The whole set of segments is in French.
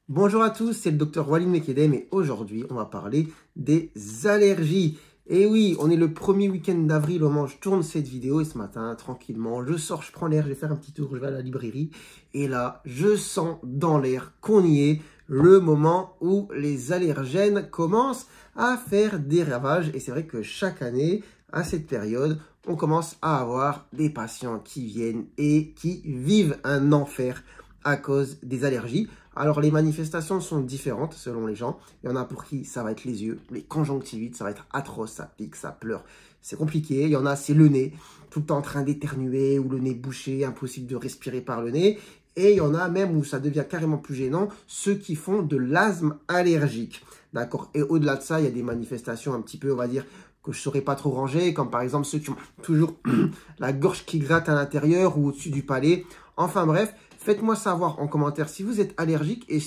Bonjour à tous, c'est le docteur Walid Mekedem et aujourd'hui on va parler des allergies. Et oui, on est le premier week-end d'avril au moment où je tourne cette vidéo et ce matin, tranquillement, je sors, je prends l'air, je vais faire un petit tour, je vais à la librairie et là, je sens dans l'air qu'on y est, le moment où les allergènes commencent à faire des ravages. Et c'est vrai que chaque année, à cette période, on commence à avoir des patients qui viennent et qui vivent un enfer à cause des allergies. Alors, les manifestations sont différentes selon les gens. Il y en a pour qui ça va être les yeux, les conjonctivites, ça va être atroce, ça pique, ça pleure. C'est compliqué. Il y en a, c'est le nez, tout le temps en train d'éternuer ou le nez bouché, impossible de respirer par le nez. Et il y en a même où ça devient carrément plus gênant, ceux qui font de l'asthme allergique. D'accord? Et au-delà de ça, il y a des manifestations un petit peu, on va dire, que je ne saurais pas trop ranger, comme par exemple ceux qui ont toujours la gorge qui gratte à l'intérieur ou au-dessus du palais. Enfin bref, faites-moi savoir en commentaire si vous êtes allergique et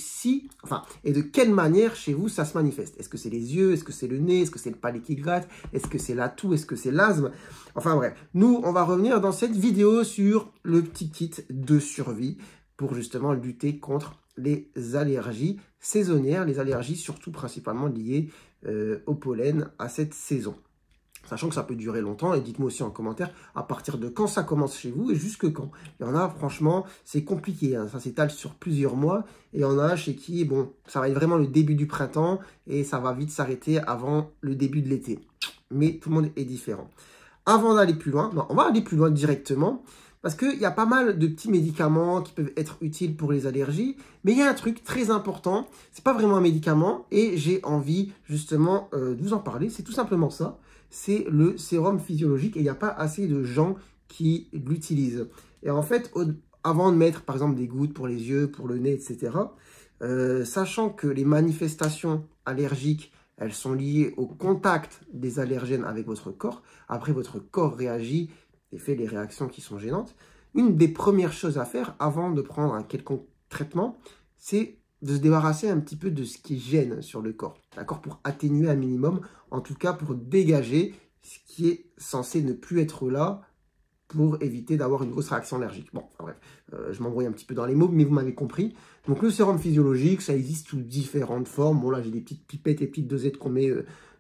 et de quelle manière chez vous ça se manifeste. Est-ce que c'est les yeux? Est-ce que c'est le nez? Est-ce que c'est le palais qui gratte? Est-ce que c'est la toux? Est-ce que c'est l'asthme? Enfin bref, nous, on va revenir dans cette vidéo sur le petit kit de survie pour justement lutter contre les allergies saisonnières, les allergies surtout principalement liées au pollen à cette saison. Sachant que ça peut durer longtemps, et dites-moi aussi en commentaire à partir de quand ça commence chez vous et jusque quand. Il y en a, franchement, c'est compliqué, hein. Ça s'étale sur plusieurs mois. Et il y en a chez qui, bon, ça va être vraiment le début du printemps et ça va vite s'arrêter avant le début de l'été. Mais tout le monde est différent. Avant d'aller plus loin, non, on va aller plus loin directement parce qu'il y a pas mal de petits médicaments qui peuvent être utiles pour les allergies. Mais il y a un truc très important, c'est pas vraiment un médicament et j'ai envie justement de vous en parler. C'est tout simplement ça. C'est le sérum physiologique et il n'y a pas assez de gens qui l'utilisent. Et en fait, avant de mettre par exemple des gouttes pour les yeux, pour le nez, etc., sachant que les manifestations allergiques, elles sont liées au contact des allergènes avec votre corps, après votre corps réagit et fait les réactions qui sont gênantes, une des premières choses à faire avant de prendre un quelconque traitement, c'est de se débarrasser un petit peu de ce qui gêne sur le corps, d'accord, pour atténuer un minimum, en tout cas pour dégager ce qui est censé ne plus être là pour éviter d'avoir une grosse réaction allergique. Bon, enfin bref, je m'embrouille un petit peu dans les mots, mais vous m'avez compris. Donc le sérum physiologique, ça existe sous différentes formes. Bon là, j'ai des petites pipettes et petites dosettes qu'on met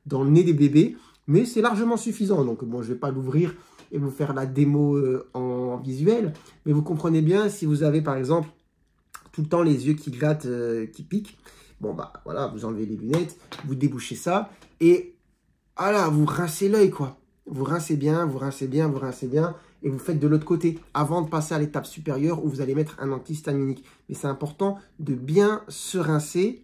dans le nez des bébés, mais c'est largement suffisant. Donc bon, je ne vais pas l'ouvrir et vous faire la démo en visuel, mais vous comprenez bien si vous avez par exemple tout le temps les yeux qui grattent, qui piquent. Bon, bah voilà, vous enlevez les lunettes, vous débouchez ça et voilà, vous rincez l'œil, quoi. Vous rincez bien, vous rincez bien, vous rincez bien et vous faites de l'autre côté avant de passer à l'étape supérieure où vous allez mettre un antihistaminique. Mais c'est important de bien se rincer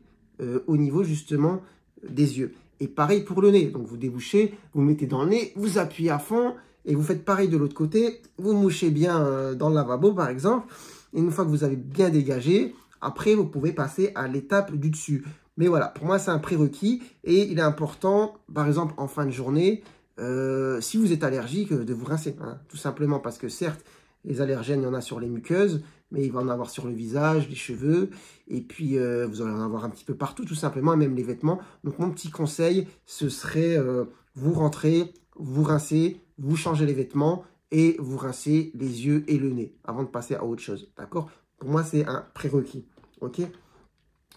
au niveau justement des yeux. Et pareil pour le nez. Donc vous débouchez, vous mettez dans le nez, vous appuyez à fond et vous faites pareil de l'autre côté. Vous mouchez bien dans le lavabo par exemple. Et une fois que vous avez bien dégagé, après, vous pouvez passer à l'étape du dessus. Mais voilà, pour moi, c'est un prérequis. Et il est important, par exemple, en fin de journée, si vous êtes allergique, de vous rincer. Hein, tout simplement parce que certes, les allergènes, il y en a sur les muqueuses, mais il va en avoir sur le visage, les cheveux. Et puis, vous allez en avoir un petit peu partout, tout simplement, et même les vêtements. Donc, mon petit conseil, ce serait vous rentrez, vous rincez, vous changez les vêtements et vous rincez les yeux et le nez avant de passer à autre chose, d'accord? Pour moi, c'est un prérequis, ok?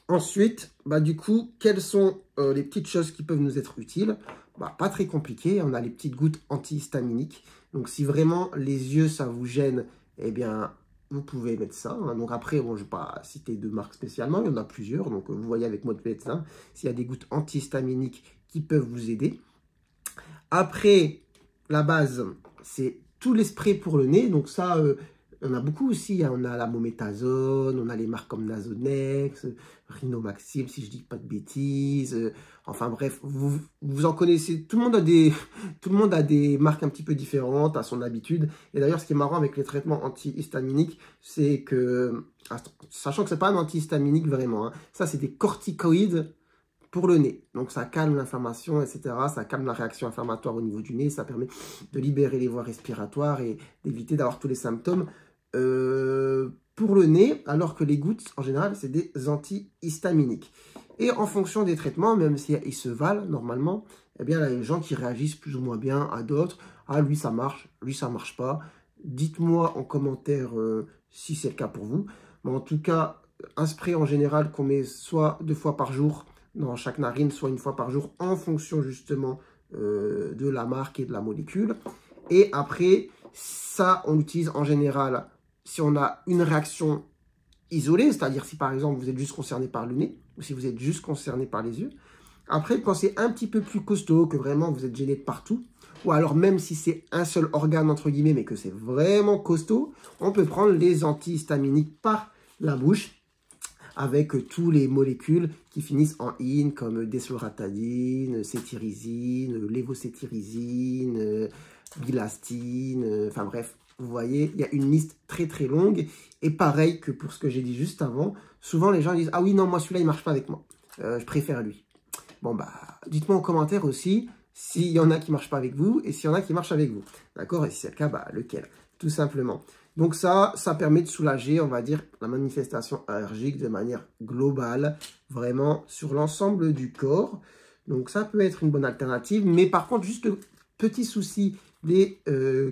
Ensuite, bah, du coup, quelles sont les petites choses qui peuvent nous être utiles? Bah, pas très compliqué, on a les petites gouttes antihistaminiques. Donc, si vraiment les yeux, ça vous gêne, eh bien, vous pouvez mettre ça. Hein. Donc, après, bon, je ne vais pas citer de marque spécialement, il y en a plusieurs. Donc, vous voyez avec votre médecin s'il y a des gouttes antihistaminiques qui peuvent vous aider. Après, la base, c'est tous les sprays pour le nez. Donc ça, on a beaucoup aussi. Hein. On a la mométasone, on a les marques comme Nasonex, Rhinomaxil, si je dis pas de bêtises. Enfin bref, vous en connaissez. Tout le monde a des marques un petit peu différentes à son habitude. Et d'ailleurs, ce qui est marrant avec les traitements antihistaminiques, c'est que, sachant que c'est pas un antihistaminique vraiment, hein, ça c'est des corticoïdes pour le nez. Donc, ça calme l'inflammation, etc. Ça calme la réaction inflammatoire au niveau du nez. Ça permet de libérer les voies respiratoires et d'éviter d'avoir tous les symptômes pour le nez, alors que les gouttes, en général, c'est des antihistaminiques. Et en fonction des traitements, même si ils se valent normalement, eh bien, il y a des gens qui réagissent plus ou moins bien à d'autres. Ah, lui, ça marche marche pas. Dites-moi en commentaire si c'est le cas pour vous. Mais en tout cas, un spray en général qu'on met soit 2 fois par jour dans chaque narine, soit 1 fois par jour en fonction justement de la marque et de la molécule. Et après, ça, on l'utilise en général si on a une réaction isolée, c'est-à-dire si par exemple vous êtes juste concerné par le nez ou si vous êtes juste concerné par les yeux. Après, quand c'est un petit peu plus costaud, que vraiment vous êtes gêné de partout, ou alors même si c'est un seul organe entre guillemets, mais que c'est vraiment costaud, on peut prendre les antihistaminiques par la bouche avec tous les molécules qui finissent en -ine, comme desloratadine, cétirizine, lévocétirizine, bilastine, enfin bref, vous voyez, il y a une liste très très longue. Et pareil que pour ce que j'ai dit juste avant, souvent les gens disent « Ah oui, non, moi celui-là, il ne marche pas avec moi, je préfère lui ». Bon, bah, dites-moi en commentaire aussi s'il y en a qui ne marchent pas avec vous et s'il y en a qui marchent avec vous. D'accord? Et si c'est le cas, bah, lequel? Tout simplement. Donc ça permet de soulager, on va dire, la manifestation allergique de manière globale, vraiment sur l'ensemble du corps. Donc ça peut être une bonne alternative. Mais par contre, juste le petit souci des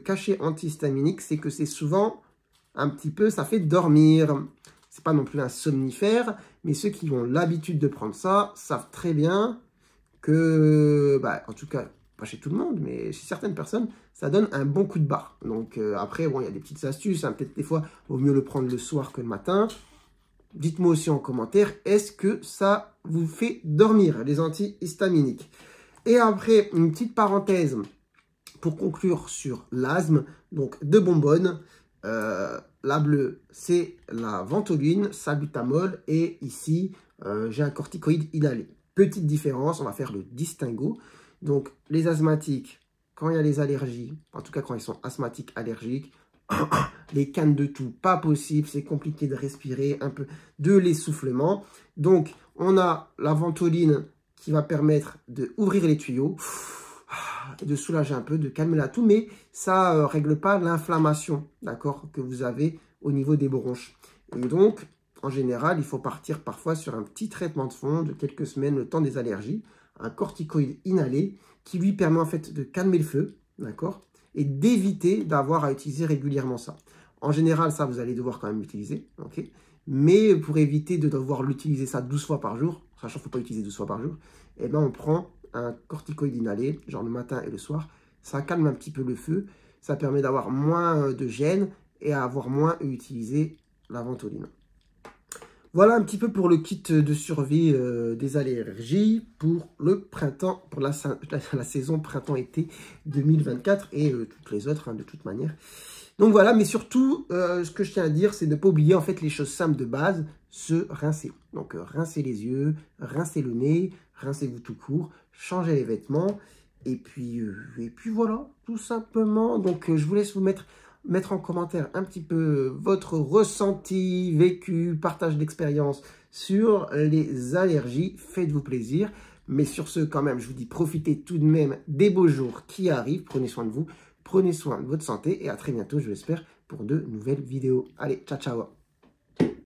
cachets antihistaminiques, c'est que c'est souvent un petit peu, ça fait dormir. C'est pas non plus un somnifère, mais ceux qui ont l'habitude de prendre ça savent très bien que, bah, en tout cas, pas chez tout le monde, mais chez certaines personnes, ça donne un bon coup de barre. Donc après, bon, il y a des petites astuces, hein, peut-être des fois, il vaut mieux le prendre le soir que le matin. Dites-moi aussi en commentaire, est-ce que ça vous fait dormir, les antihistaminiques? Et après, une petite parenthèse pour conclure sur l'asthme, donc 2 bonbonnes. La bleue, c'est la ventoline, salbutamol, et ici, j'ai un corticoïde inhalé. Petite différence, on va faire le distinguo. Donc, les asthmatiques, quand il y a les allergies, en tout cas quand ils sont asthmatiques, allergiques, les cannes de toux, pas possible, c'est compliqué de respirer, un peu de l'essoufflement. Donc, on a la ventoline qui va permettre d'ouvrir les tuyaux, de soulager un peu, de calmer la toux, mais ça ne règle pas l'inflammation, d'accord, que vous avez au niveau des bronches. Et donc, en général, il faut partir parfois sur un petit traitement de fond de quelques semaines, le temps des allergies, un corticoïde inhalé qui lui permet en fait de calmer le feu, d'accord, et d'éviter d'avoir à utiliser régulièrement ça. En général, ça, vous allez devoir quand même l'utiliser, ok, mais pour éviter de devoir l'utiliser ça 12 fois par jour, sachant qu'il ne faut pas utiliser 12 fois par jour, eh ben on prend un corticoïde inhalé, genre le matin et le soir. Ça calme un petit peu le feu, ça permet d'avoir moins de gêne et à avoir moins utilisé la ventoline. Voilà un petit peu pour le kit de survie des allergies pour le printemps, pour la saison printemps-été 2024 et toutes les autres, hein, de toute manière. Donc voilà, mais surtout, ce que je tiens à dire, c'est de ne pas oublier en fait les choses simples de base, se rincer. Donc rincez les yeux, rincez le nez, rincez-vous tout court, changez les vêtements, et puis voilà, tout simplement. Donc je vous laisse vous mettre en commentaire un petit peu votre ressenti, vécu, partage d'expérience sur les allergies. Faites-vous plaisir. Mais sur ce, quand même, je vous dis, profitez tout de même des beaux jours qui arrivent. Prenez soin de vous, prenez soin de votre santé et à très bientôt, je l'espère, pour de nouvelles vidéos. Allez, ciao, ciao.